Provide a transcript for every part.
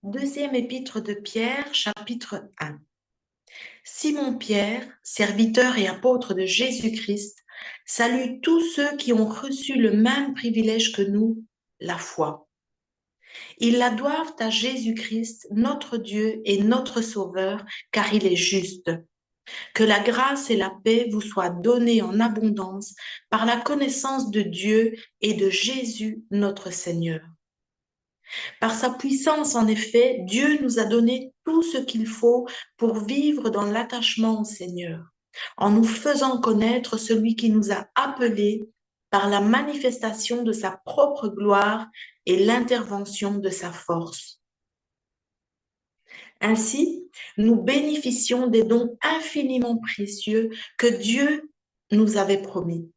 Deuxième épître de Pierre, chapitre 1. Simon Pierre, serviteur et apôtre de Jésus-Christ, salue tous ceux qui ont reçu le même privilège que nous, la foi. Ils la doivent à Jésus-Christ, notre Dieu et notre Sauveur, car il est juste. Que la grâce et la paix vous soient données en abondance par la connaissance de Dieu et de Jésus, notre Seigneur. Par sa puissance, en effet, Dieu nous a donné tout ce qu'il faut pour vivre dans l'attachement au Seigneur, en nous faisant connaître celui qui nous a appelés par la manifestation de sa propre gloire et l'intervention de sa force. Ainsi, nous bénéficions des dons infiniment précieux que Dieu nous avait promis.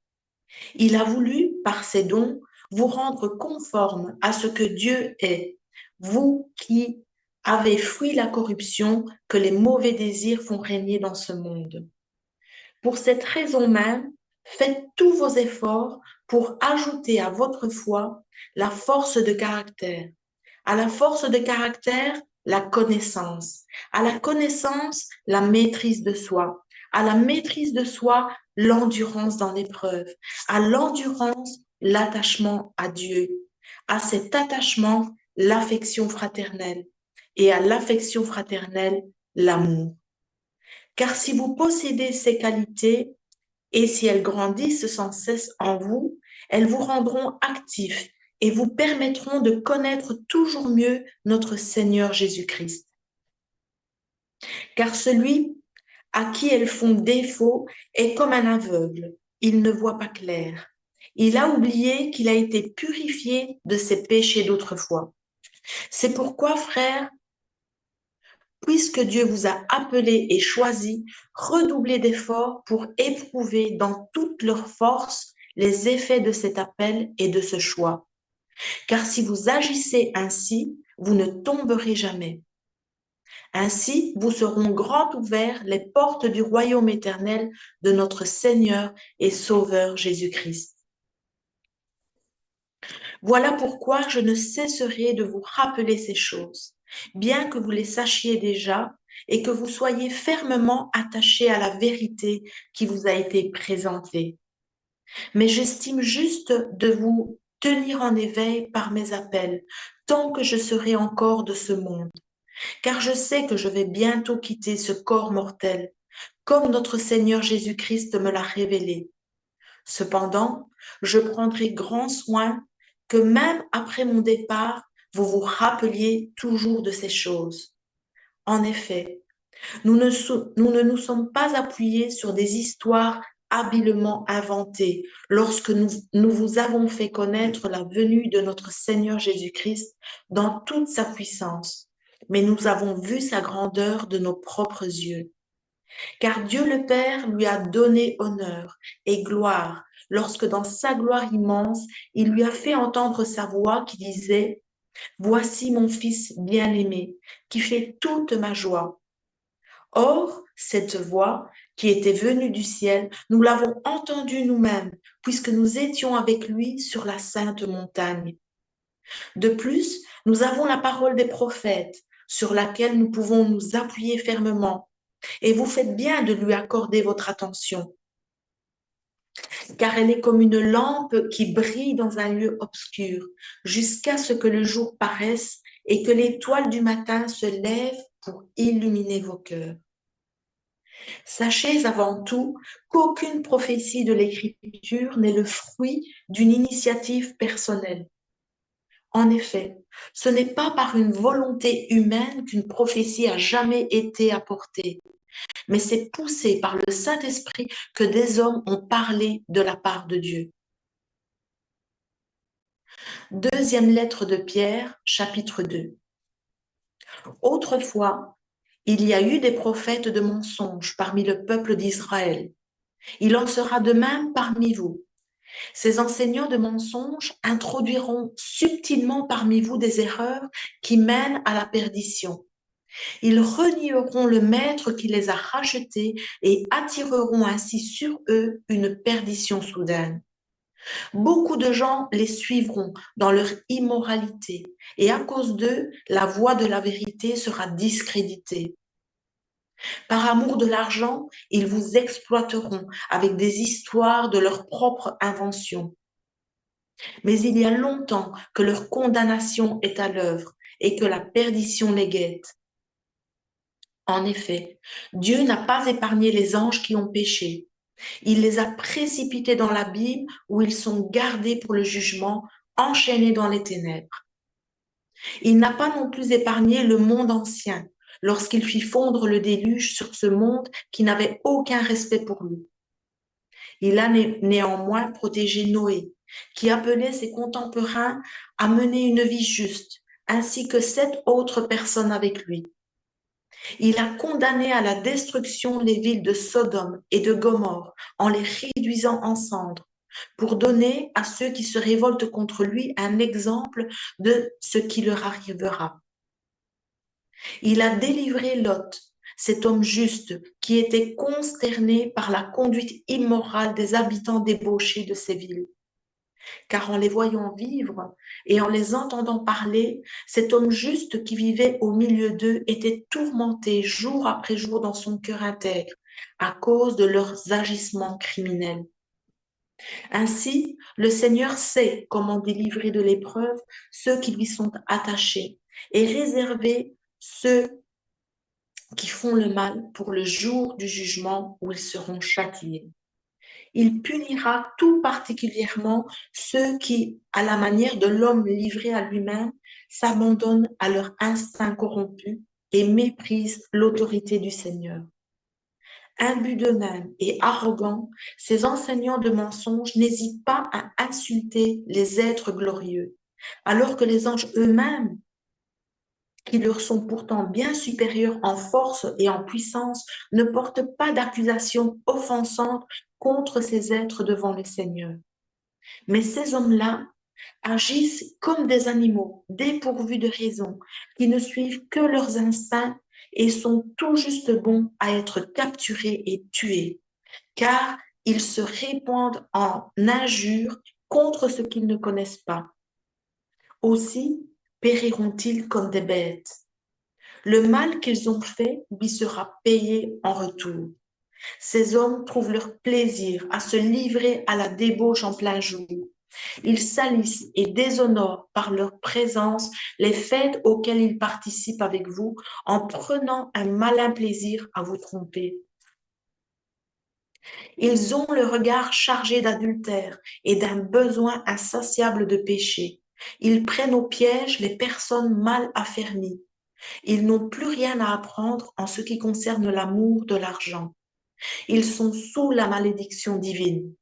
Il a voulu, par ces dons, vous rendre conformes à ce que Dieu est, vous qui avez fui la corruption que les mauvais désirs font régner dans ce monde. Pour cette raison même, faites tous vos efforts pour ajouter à votre foi la force de caractère. À la force de caractère, la connaissance. À la connaissance, la maîtrise de soi. À la maîtrise de soi, l'endurance dans l'épreuve. À l'endurance, l'attachement à Dieu. À cet attachement, l'affection fraternelle. Et à l'affection fraternelle, l'amour. Car si vous possédez ces qualités et si elles grandissent sans cesse en vous, elles vous rendront actifs et vous permettront de connaître toujours mieux notre Seigneur Jésus-Christ. Car celui à qui elles font défaut est comme un aveugle, il ne voit pas clair. Il a oublié qu'il a été purifié de ses péchés d'autrefois. C'est pourquoi, frères, puisque Dieu vous a appelés et choisis, redoublez d'efforts pour éprouver dans toute leur force les effets de cet appel et de ce choix. Car si vous agissez ainsi, vous ne tomberez jamais. Ainsi, vous seront grand ouverts les portes du royaume éternel de notre Seigneur et Sauveur Jésus-Christ. Voilà pourquoi je ne cesserai de vous rappeler ces choses, bien que vous les sachiez déjà et que vous soyez fermement attachés à la vérité qui vous a été présentée. Mais j'estime juste de vous tenir en éveil par mes appels, tant que je serai encore de ce monde. Car je sais que je vais bientôt quitter ce corps mortel, comme notre Seigneur Jésus-Christ me l'a révélé. Cependant, je prendrai grand soin que même après mon départ, vous vous rappeliez toujours de ces choses. En effet, nous ne nous sommes pas appuyés sur des histoires habilement inventées lorsque nous vous avons fait connaître la venue de notre Seigneur Jésus-Christ dans toute sa puissance, mais nous avons vu sa grandeur de nos propres yeux. Car Dieu le Père lui a donné honneur et gloire lorsque dans sa gloire immense, il lui a fait entendre sa voix qui disait: Voici mon Fils bien-aimé, qui fait toute ma joie. Or, cette voix qui était venue du ciel, nous l'avons entendue nous-mêmes, puisque nous étions avec lui sur la sainte montagne. De plus, nous avons la parole des prophètes, sur laquelle nous pouvons nous appuyer fermement, et vous faites bien de lui accorder votre attention, car elle est comme une lampe qui brille dans un lieu obscur, jusqu'à ce que le jour paraisse et que l'étoile du matin se lève pour illuminer vos cœurs. Sachez avant tout qu'aucune prophétie de l'Écriture n'est le fruit d'une initiative personnelle. En effet, ce n'est pas par une volonté humaine qu'une prophétie a jamais été apportée, mais c'est poussé par le Saint-Esprit que des hommes ont parlé de la part de Dieu. Deuxième lettre de Pierre, chapitre 2. Autrefois, il y a eu des prophètes de mensonges parmi le peuple d'Israël. Il en sera de même parmi vous. Ces enseignants de mensonges introduiront subtilement parmi vous des erreurs qui mènent à la perdition. Ils renieront le maître qui les a rachetés et attireront ainsi sur eux une perdition soudaine. Beaucoup de gens les suivront dans leur immoralité et à cause d'eux, la voie de la vérité sera discréditée. Par amour de l'argent, ils vous exploiteront avec des histoires de leur propre invention. Mais il y a longtemps que leur condamnation est à l'œuvre et que la perdition les guette. En effet, Dieu n'a pas épargné les anges qui ont péché. Il les a précipités dans l'abîme où ils sont gardés pour le jugement, enchaînés dans les ténèbres. Il n'a pas non plus épargné le monde ancien lorsqu'il fit fondre le déluge sur ce monde qui n'avait aucun respect pour lui. Il a néanmoins protégé Noé, qui appelait ses contemporains à mener une vie juste, ainsi que 7 autres personnes avec lui. Il a condamné à la destruction les villes de Sodome et de Gomorrhe en les réduisant en cendres, pour donner à ceux qui se révoltent contre lui un exemple de ce qui leur arrivera. Il a délivré Lot, cet homme juste qui était consterné par la conduite immorale des habitants débauchés de ces villes. Car en les voyant vivre et en les entendant parler, cet homme juste qui vivait au milieu d'eux était tourmenté jour après jour dans son cœur intègre à cause de leurs agissements criminels. Ainsi, le Seigneur sait comment délivrer de l'épreuve ceux qui lui sont attachés et réserver ceux qui font le mal pour le jour du jugement où ils seront châtiés. Il punira tout particulièrement ceux qui, à la manière de l'homme livré à lui-même, s'abandonnent à leur instinct corrompu et méprisent l'autorité du Seigneur. Imbus d'eux-mêmes et arrogants, ces enseignants de mensonges n'hésitent pas à insulter les êtres glorieux, alors que les anges eux-mêmes, qui leur sont pourtant bien supérieurs en force et en puissance, ne portent pas d'accusations offensantes contre ces êtres devant le Seigneur. Mais ces hommes-là agissent comme des animaux dépourvus de raison, qui ne suivent que leurs instincts et sont tout juste bons à être capturés et tués, car ils se répandent en injures contre ce qu'ils ne connaissent pas. Aussi périront-ils comme des bêtes. Le mal qu'ils ont fait lui sera payé en retour. Ces hommes trouvent leur plaisir à se livrer à la débauche en plein jour. Ils salissent et déshonorent par leur présence les fêtes auxquelles ils participent avec vous en prenant un malin plaisir à vous tromper. Ils ont le regard chargé d'adultère et d'un besoin insatiable de péché. Ils prennent au piège les personnes mal affermies. Ils n'ont plus rien à apprendre en ce qui concerne l'amour de l'argent. Ils sont sous la malédiction divine.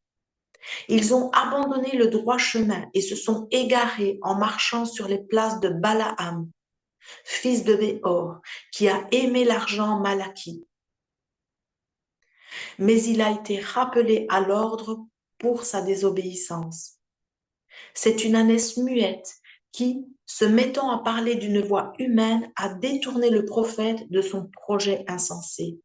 Ils ont abandonné le droit chemin et se sont égarés en marchant sur les places de Balaam, fils de Béor, qui a aimé l'argent mal acquis. Mais il a été rappelé à l'ordre pour sa désobéissance. C'est une ânesse muette qui, se mettant à parler d'une voix humaine, a détourné le prophète de son projet insensé.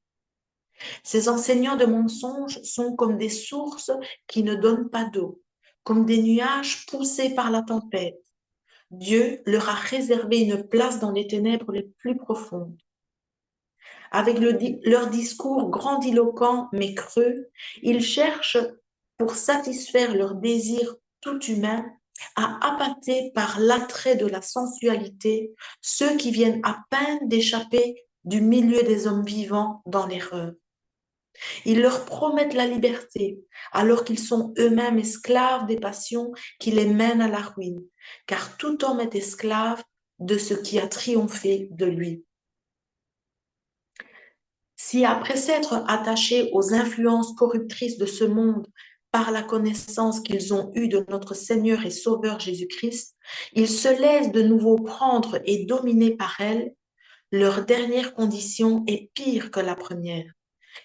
Ces enseignants de mensonges sont comme des sources qui ne donnent pas d'eau, comme des nuages poussés par la tempête. Dieu leur a réservé une place dans les ténèbres les plus profondes. Avec leur discours grandiloquent mais creux, ils cherchent, pour satisfaire leurs désirs tout humains, à appâter par l'attrait de la sensualité ceux qui viennent à peine d'échapper du milieu des hommes vivants dans l'erreur. Ils leur promettent la liberté, alors qu'ils sont eux-mêmes esclaves des passions qui les mènent à la ruine, car tout homme est esclave de ce qui a triomphé de lui. Si après s'être attachés aux influences corruptrices de ce monde par la connaissance qu'ils ont eue de notre Seigneur et Sauveur Jésus-Christ, ils se laissent de nouveau prendre et dominer par elles, leur dernière condition est pire que la première.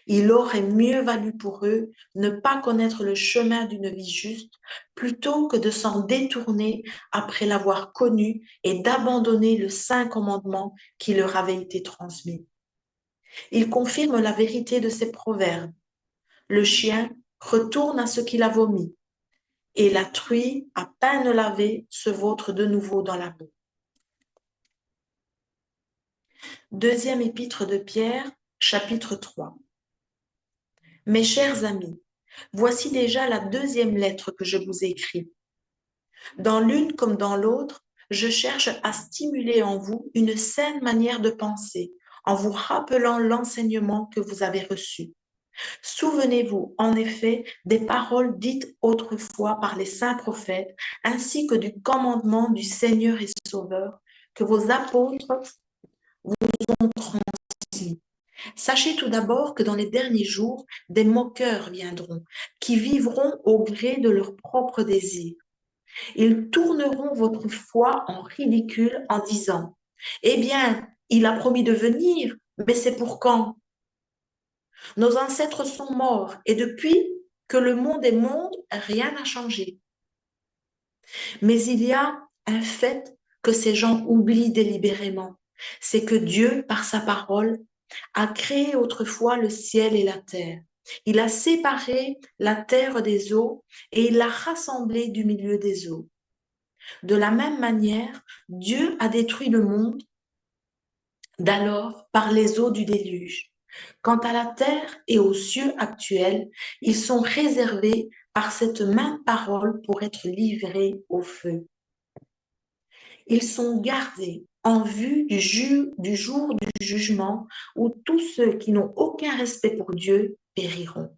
Il aurait mieux valu pour eux ne pas connaître le chemin d'une vie juste plutôt que de s'en détourner après l'avoir connu et d'abandonner le saint commandement qui leur avait été transmis. Il confirme la vérité de ces proverbes. Le chien retourne à ce qu'il a vomi et la truie, à peine lavée, se vautre de nouveau dans la boue. Deuxième épître de Pierre, chapitre 3. Mes chers amis, voici déjà la deuxième lettre que je vous écris. Dans l'une comme dans l'autre, je cherche à stimuler en vous une saine manière de penser, en vous rappelant l'enseignement que vous avez reçu. Souvenez-vous, en effet, des paroles dites autrefois par les saints prophètes, ainsi que du commandement du Seigneur et Sauveur que vos apôtres vous ont transmis. Sachez tout d'abord que dans les derniers jours, des moqueurs viendront, qui vivront au gré de leurs propres désirs. Ils tourneront votre foi en ridicule en disant, « Eh bien, il a promis de venir, mais c'est pour quand? Nos ancêtres sont morts et depuis que le monde est monde, rien n'a changé. » Mais il y a un fait que ces gens oublient délibérément, c'est que Dieu, par sa parole, a créé autrefois le ciel et la terre. Il a séparé la terre des eaux et il l'a rassemblée du milieu des eaux. De la même manière, Dieu a détruit le monde d'alors par les eaux du déluge. Quant à la terre et aux cieux actuels, ils sont réservés par cette même parole pour être livrés au feu. Ils sont gardés en vue du jour du jugement où tous ceux qui n'ont aucun respect pour Dieu périront.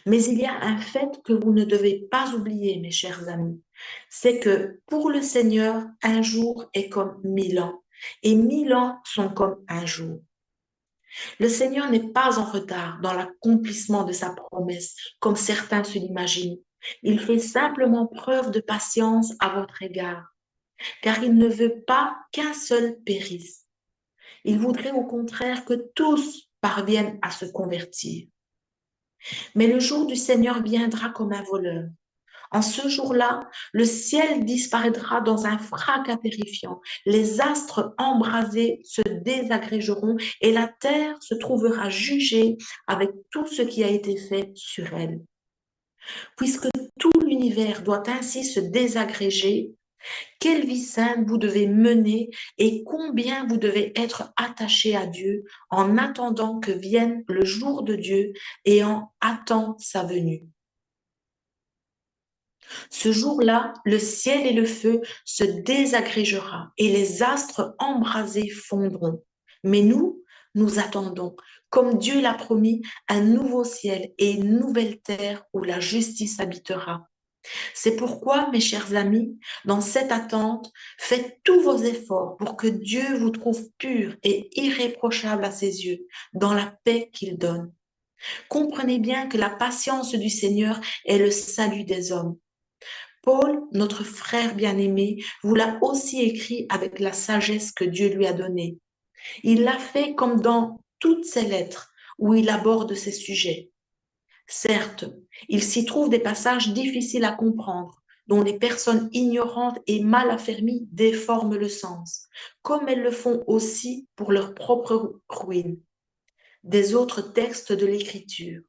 Mais il y a un fait que vous ne devez pas oublier, mes chers amis, c'est que pour le Seigneur, un jour est comme 1000 ans, et 1000 ans sont comme un jour. Le Seigneur n'est pas en retard dans l'accomplissement de sa promesse, comme certains se l'imaginent. Il fait simplement preuve de patience à votre égard, car il ne veut pas qu'un seul périsse. Il voudrait au contraire que tous parviennent à se convertir. Mais le jour du Seigneur viendra comme un voleur. En ce jour-là, le ciel disparaîtra dans un fracas terrifiant. Les astres embrasés se désagrégeront et la terre se trouvera jugée avec tout ce qui a été fait sur elle. Puisque tout l'univers doit ainsi se désagréger, quelle vie sainte vous devez mener et combien vous devez être attaché à Dieu en attendant que vienne le jour de Dieu et en attendant sa venue. Ce jour-là, le ciel et le feu se désagrégera et les astres embrasés fondront. Mais nous attendons, comme Dieu l'a promis, un nouveau ciel et une nouvelle terre où la justice habitera. C'est pourquoi, mes chers amis, dans cette attente, faites tous vos efforts pour que Dieu vous trouve pur et irréprochable à ses yeux, dans la paix qu'il donne. Comprenez bien que la patience du Seigneur est le salut des hommes. Paul, notre frère bien-aimé, vous l'a aussi écrit avec la sagesse que Dieu lui a donnée. Il l'a fait comme dans toutes ses lettres où il aborde ces sujets. Certes, il s'y trouve des passages difficiles à comprendre, dont les personnes ignorantes et mal affermies déforment le sens, comme elles le font aussi pour leur propre ruine, des autres textes de l'Écriture.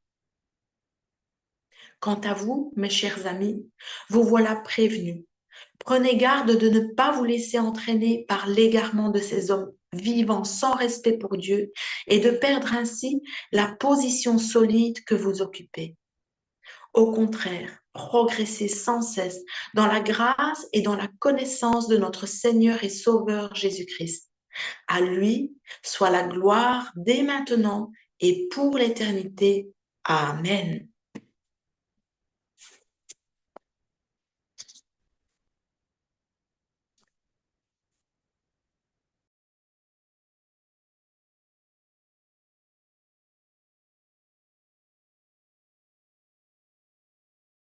Quant à vous, mes chers amis, vous voilà prévenus. Prenez garde de ne pas vous laisser entraîner par l'égarement de ces hommes vivant sans respect pour Dieu et de perdre ainsi la position solide que vous occupez. Au contraire, progressez sans cesse dans la grâce et dans la connaissance de notre Seigneur et Sauveur Jésus-Christ. À lui soit la gloire dès maintenant et pour l'éternité. Amen.